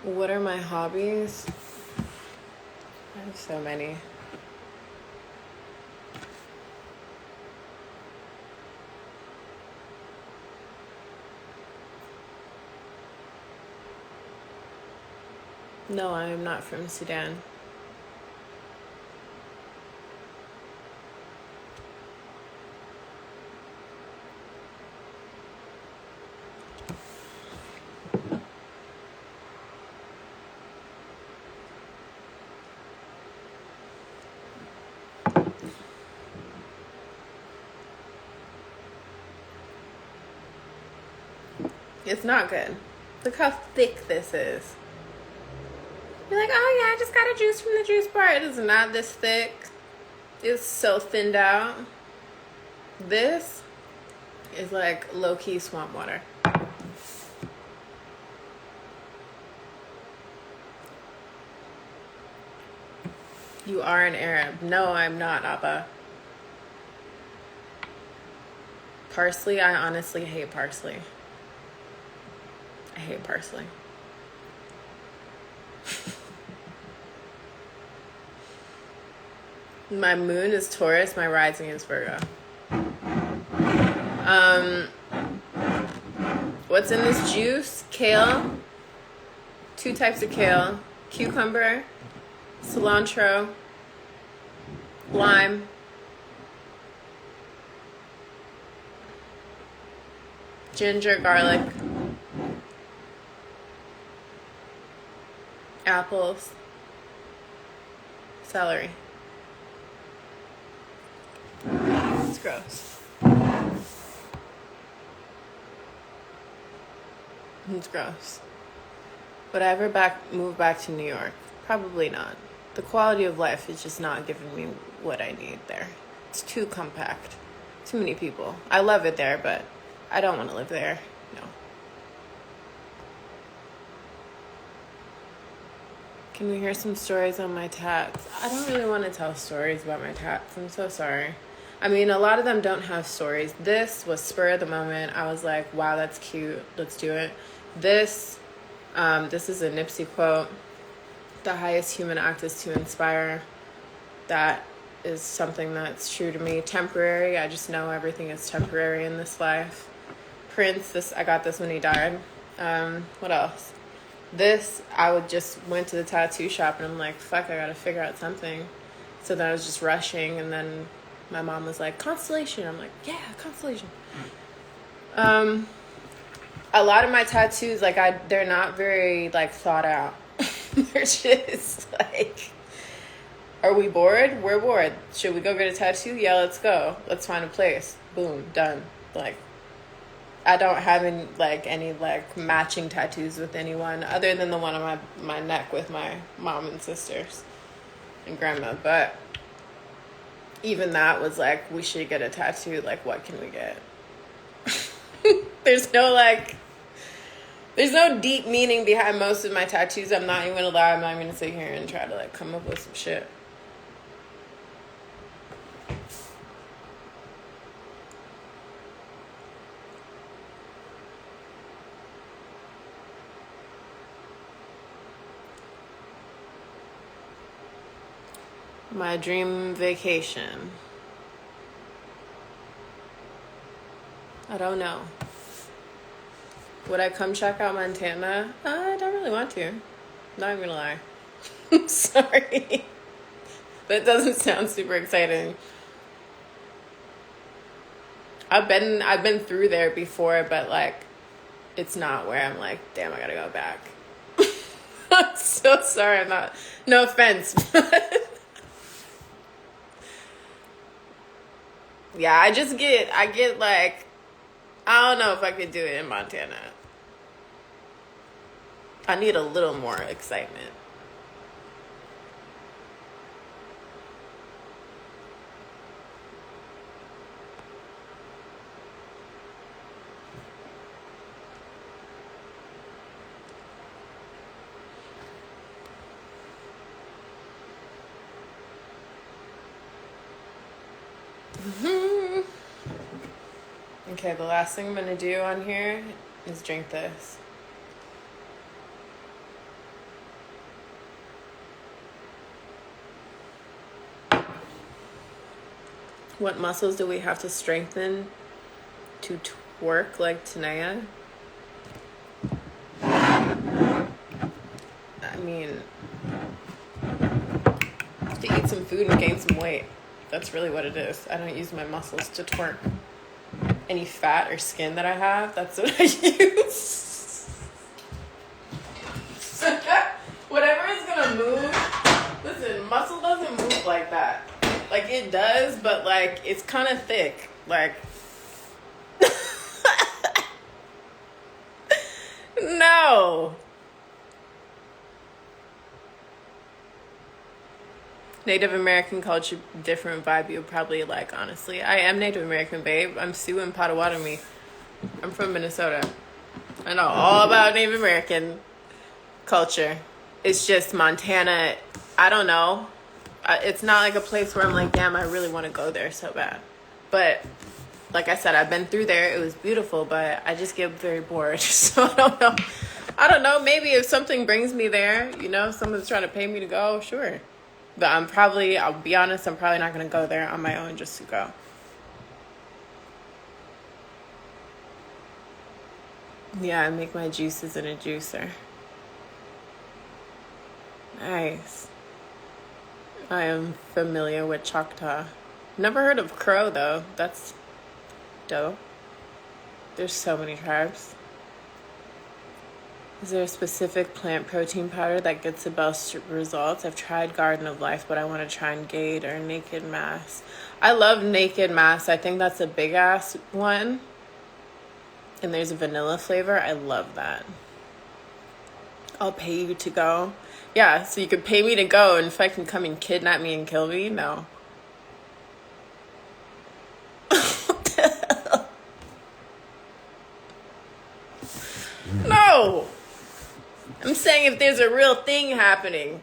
Speaker 1: What are my hobbies? I have so many. No, I am not from Sudan. It's not good. Look how thick this is. You're like, oh yeah, I just got a juice from the juice bar. It is not this thick. It's so thinned out. This is like low-key swamp water. You are an Arab. No, I'm not, Abba. Parsley, I honestly hate parsley. I hate parsley. My moon is Taurus, my rising is Virgo. What's in this juice? Kale. 2 types of kale. Cucumber. Cilantro. Lime. Ginger, garlic. Apples. Celery. It's gross. It's gross. Would I ever move back to New York? Probably not. The quality of life is just not giving me what I need there. It's too compact. Too many people. I love it there, but I don't want to live there. No. Can we hear some stories on my tats? I don't really want to tell stories about my tats. I'm so sorry. I mean, a lot of them don't have stories. This was spur of the moment. I was like, wow, that's cute. Let's do it. This is a Nipsey quote. The highest human act is to inspire. That is something that's true to me. Temporary. I just know everything is temporary in this life. Prince, I got this when he died. What else? This, just went to the tattoo shop and I'm like, fuck, I gotta figure out something. So then I was just rushing, and then my mom was like, constellation. I'm like, yeah, constellation. A lot of my tattoos, like, they're not very, like, thought out. They're just like, are we bored? We're bored. Should we go get a tattoo? Yeah, let's go. Let's find a place. Boom, done. Like, I don't have any matching tattoos with anyone other than the one on my neck with my mom and sisters and grandma. But even that was like, we should get a tattoo. Like, what can we get? There's no deep meaning behind most of my tattoos. I'm not even gonna lie. I'm not even gonna sit here and try to like come up with some shit. My dream vacation. I don't know. Would I come check out Montana? I don't really want to. Not even gonna lie. I'm sorry. That doesn't sound super exciting. I've been through there before, but like, it's not where I'm like, damn, I gotta go back. I'm so sorry. I'm not. No offense. Yeah, I get like, I don't know if I could do it in Montana. I need a little more excitement. Okay, the last thing I'm gonna do on here is drink this. What muscles do we have to strengthen to twerk like Tanaya? I mean, to eat some food and gain some weight. That's really what it is. I don't use my muscles to twerk. Any fat or skin that I have, that's what I use. Whatever is gonna move. Listen, muscle doesn't move like that. Like it does, but like it's kind of thick. Like no. Native American culture, different vibe you would probably like, honestly. I am Native American, babe. I'm Sioux and Potawatomi. I'm from Minnesota. I know all about Native American culture. It's just Montana, I don't know. It's not like a place where I'm like, damn, I really want to go there so bad. But like I said, I've been through there. It was beautiful, but I just get very bored. So I don't know. I don't know. Maybe if something brings me there, you know, someone's trying to pay me to go, sure. But I'll be honest, I'm probably not going to go there on my own just to go. Yeah, I make my juices in a juicer. Nice. I am familiar with Choctaw. Never heard of Crow, though. That's dope. There's so many tribes. Is there a specific plant protein powder that gets the best results? I've tried Garden of Life, but I want to try Engage or Naked Mass. I love Naked Mass. I think that's a big ass one. And there's a vanilla flavor. I love that. I'll pay you to go. Yeah, so you could pay me to go and fucking come and kidnap me and kill me? No. No! I'm saying if there's a real thing happening,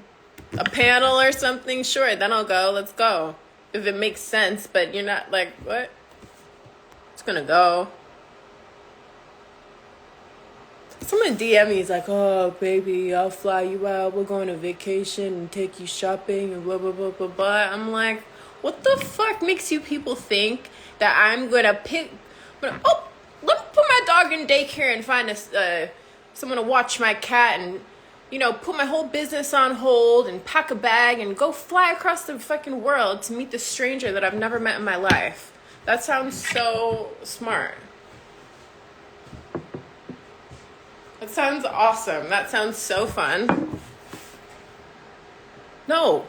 Speaker 1: a panel or something, sure, then I'll go. Let's go. If it makes sense, but you're not like, what? It's gonna go. Someone DM me, he's like, oh, baby, I'll fly you out. We're going to vacation and take you shopping and blah, blah, blah, blah, blah. I'm like, what the fuck makes you people think that I'm gonna pick, let me put my dog in daycare and find someone to watch my cat and, you know, put my whole business on hold and pack a bag and go fly across the fucking world to meet this stranger that I've never met in my life. That sounds so smart. That sounds awesome. That sounds so fun. No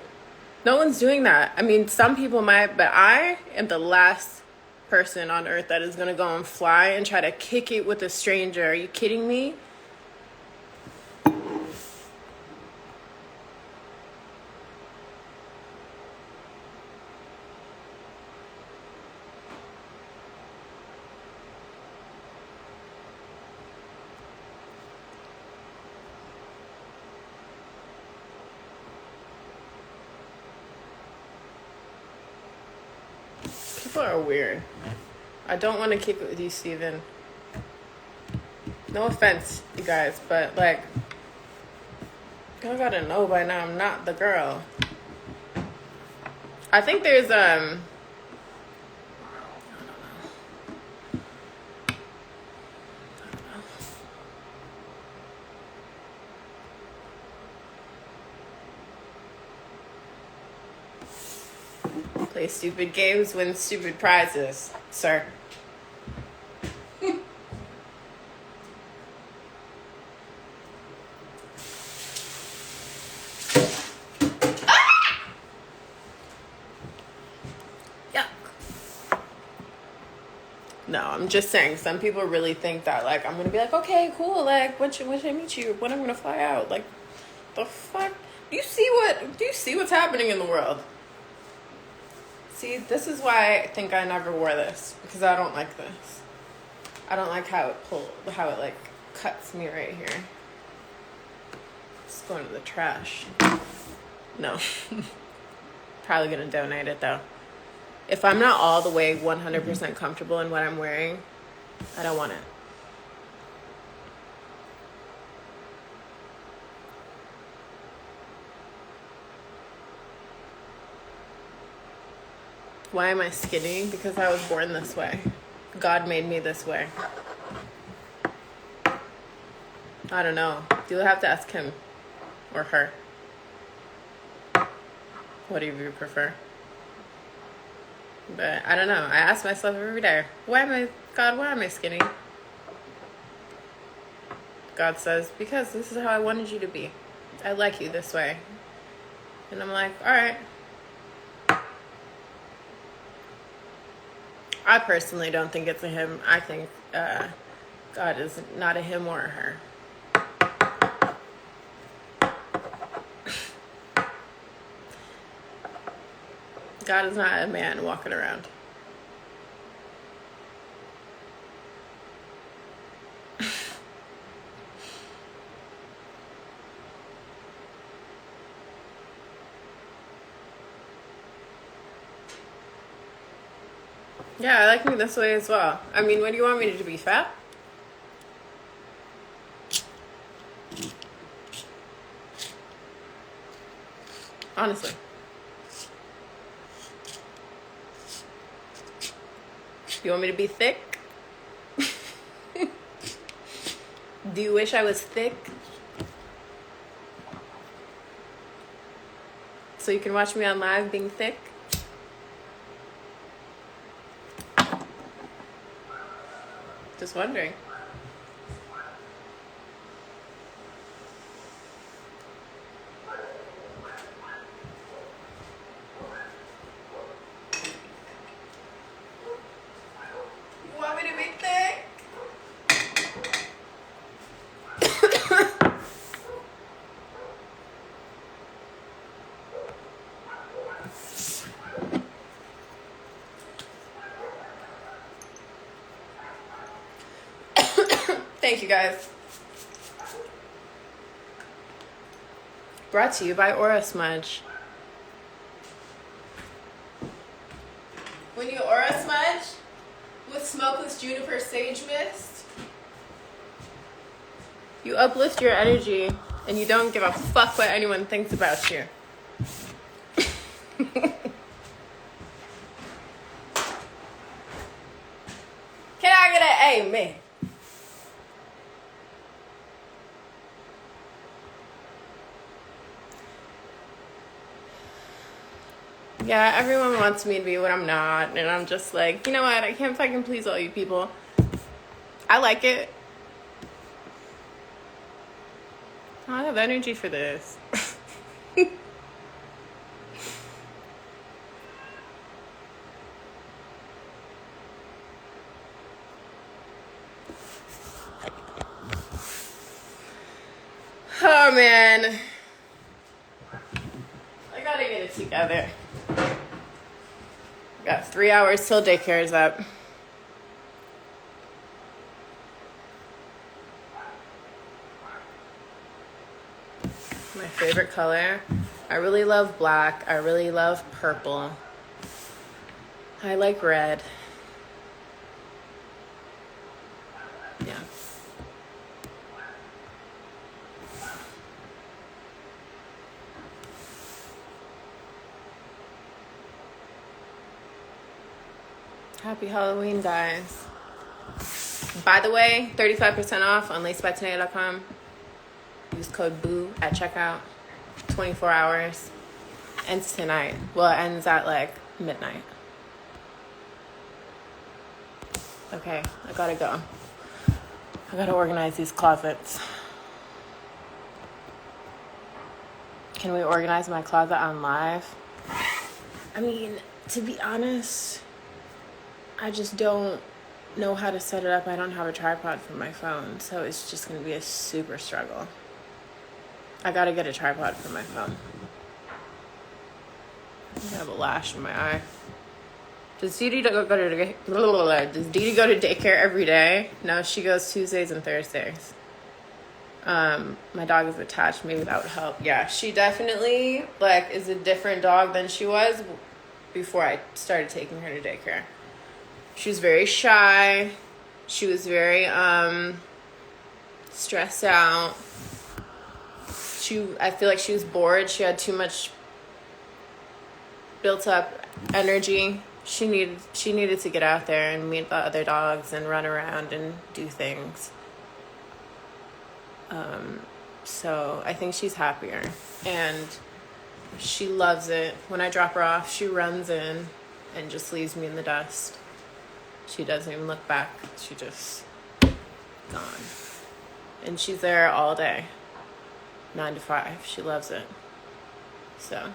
Speaker 1: one's doing that. I mean, some people might, but I am the last person on earth that is going to go and fly and try to kick it with a stranger. Are you kidding me? People are weird. I don't want to kick it with you, Steven. No offense, you guys, but like, y'all gotta know by now I'm not the girl. I think there's play stupid games, win stupid prizes, sir. No, I'm just saying. Some people really think that, like, I'm gonna be like, okay, cool. Like, when should I meet you? When I'm gonna fly out? Like, the fuck? Do you see what's happening in the world? See, this is why I think I never wore this, because I don't like this. I don't like how it like cuts me right here. It's going to the trash. No. Probably gonna donate it though. If I'm not all the way 100% comfortable in what I'm wearing, I don't want it. Why am I skinny? Because I was born this way. God made me this way. I don't know. You'll have to ask him or her. What do you prefer? But I don't know. I ask myself every day, why am I skinny? God says, because this is how I wanted you to be. I like you this way. And I'm like, all right. I personally don't think it's a him. I think God is not a him or a her. God is not a man walking around. Yeah, I like me this way as well. I mean, what do you want me to be, fat? Honestly. You want me to be thick? Do you wish I was thick? So you can watch me on live being thick? Just wondering. You want me to be thick? Thank you, guys. Brought to you by Aura Smudge. When you Aura Smudge with smokeless juniper sage mist, you uplift your energy and you don't give a fuck what anyone thinks about you. Can I get an amen? Yeah, everyone wants me to be what I'm not, and I'm just like, you know what? I can't fucking please all you people. I like it. I don't have energy for this. Oh, man. I gotta get it together. Got 3 hours till daycare is up. My favorite color. I really love black. I really love purple. I like red. Yeah. Happy Halloween, guys. By the way, 35% off on lacebytanae.com. Use code BOO at checkout. 24 hours. Ends tonight. Well, it ends at like midnight. Okay, I gotta go. I gotta organize these closets. Can we organize my closet on live? I mean, to be honest, I just don't know how to set it up. I don't have a tripod for my phone, so it's just going to be a super struggle. I got to get a tripod for my phone. I have a lash in my eye. Does Dee Dee go to daycare every day? No, she goes Tuesdays and Thursdays. My dog is attached. Maybe that would help. Yeah, she definitely like is a different dog than she was before I started taking her to daycare. She was very shy. She was very stressed out. I feel like she was bored. She had too much built up energy. She needed to get out there and meet the other dogs and run around and do things. So I think she's happier and she loves it. When I drop her off, she runs in and just leaves me in the dust. She doesn't even look back. She just gone. And she's there all day, 9 to 5. She loves it. So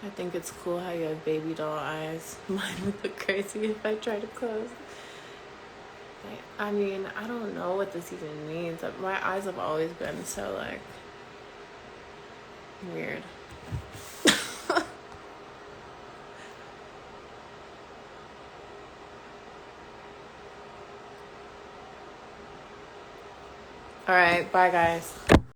Speaker 1: I think it's cool how you have baby doll eyes. Mine would look crazy if I tried to close. I mean, I don't know what this even means. My eyes have always been so, like, weird. All right, bye, guys.